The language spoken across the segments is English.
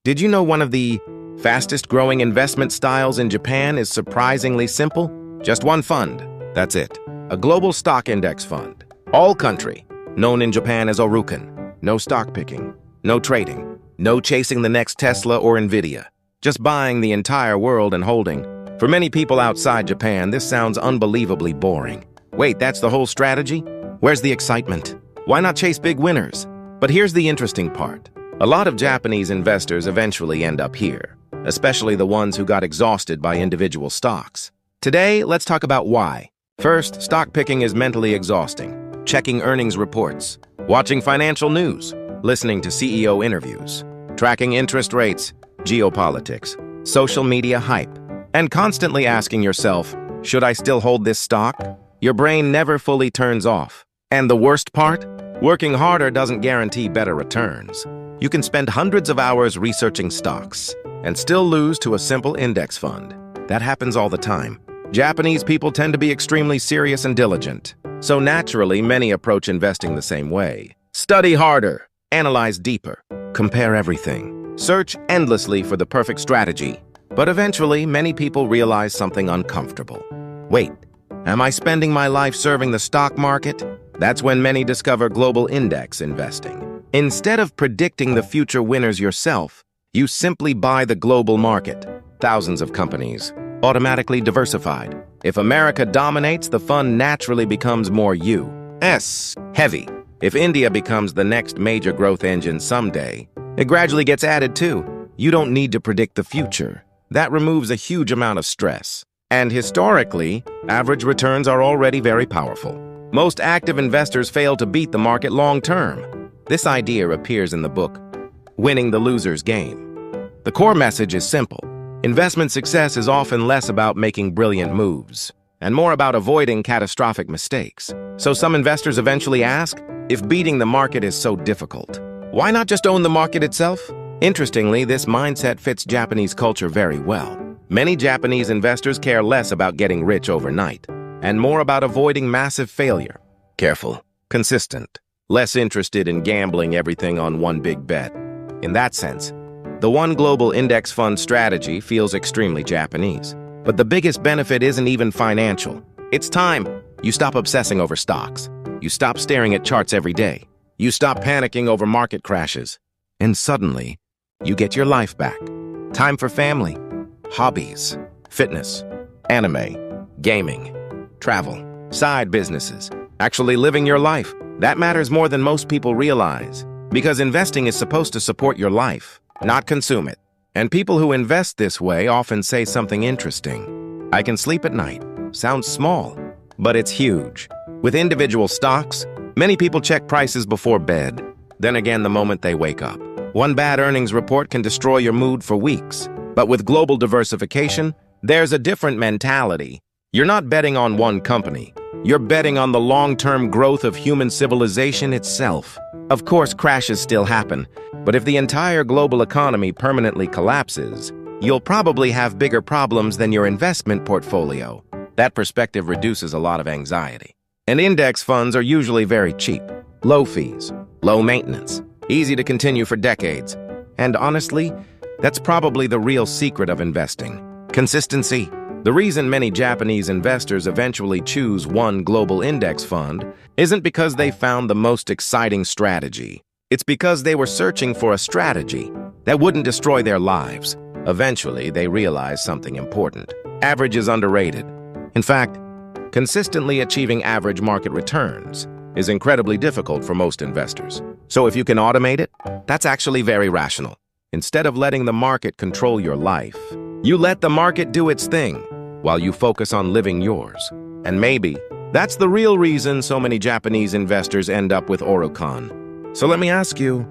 Did you know one of the fastest growing investment styles in Japan is surprisingly simple? Just one fund. That's it. A global stock index fund. All country, known in Japan as Orukan. No stock picking, no trading, no chasing the next Tesla or Nvidia. Just buying the entire world and holding. For many people outside Japan, this sounds unbelievably boring. Wait, that's the whole strategy? Where's the excitement? Why not chase big winners? But here's the interesting part. A lot of Japanese investors eventually end up here, especially the ones who got exhausted by individual stocks. Today, let's talk about why. First, stock picking is mentally exhausting. Checking earnings reports, watching financial news, listening to CEO interviews, tracking interest rates, geopolitics, social media hype, and constantly asking yourself, should I still hold this stock? Your brain never fully turns off. And the worst part? Working harder doesn't guarantee better returns. You can spend hundreds of hours researching stocks and still lose to a simple index fund. That happens all the time. Japanese people tend to be extremely serious and diligent. So naturally, many approach investing the same way. Study harder, analyze deeper, compare everything, search endlessly for the perfect strategy. But eventually, many people realize something uncomfortable. Wait, am I spending my life serving the stock market? That's when many discover global index investing. Instead of predicting the future winners yourself, you simply buy the global market. Thousands of companies, automatically diversified. If America dominates, the fund naturally becomes more U.S. heavy. If India becomes the next major growth engine someday, it gradually gets added too. You don't need to predict the future. That removes a huge amount of stress. And historically, average returns are already very powerful. Most active investors fail to beat the market long-term. This idea appears in the book, Winning the Loser's Game. The core message is simple. Investment success is often less about making brilliant moves and more about avoiding catastrophic mistakes. So some investors eventually ask, if beating the market is so difficult, why not just own the market itself? Interestingly, this mindset fits Japanese culture very well. Many Japanese investors care less about getting rich overnight and more about avoiding massive failure. Careful, consistent, less interested in gambling everything on one big bet. In that sense, the one global index fund strategy feels extremely Japanese. But the biggest benefit isn't even financial. It's time. You stop obsessing over stocks. You stop staring at charts every day. You stop panicking over market crashes. And suddenly, you get your life back. Time for family, hobbies, fitness, anime, gaming, travel, side businesses, actually living your life. That matters more than most people realize, because investing is supposed to support your life, not consume it. And people who invest this way often say something interesting. I can sleep at night. Sounds small, but it's huge. With individual stocks, many people check prices before bed, then again the moment they wake up. One bad earnings report can destroy your mood for weeks. But with global diversification, there's a different mentality. You're not betting on one company. You're betting on the long-term growth of human civilization itself. Of course, crashes still happen, but if the entire global economy permanently collapses, you'll probably have bigger problems than your investment portfolio. That perspective reduces a lot of anxiety. And index funds are usually very cheap. Low fees, low maintenance, easy to continue for decades. And honestly, that's probably the real secret of investing. Consistency. The reason many Japanese investors eventually choose one global index fund isn't because they found the most exciting strategy. It's because they were searching for a strategy that wouldn't destroy their lives. Eventually, they realized something important. Average is underrated. In fact, consistently achieving average market returns is incredibly difficult for most investors. So if you can automate it, that's actually very rational. Instead of letting the market control your life, you let the market do its thing while you focus on living yours. And maybe that's the real reason so many Japanese investors end up with Orukan. So let me ask you,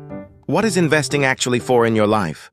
what is investing actually for in your life?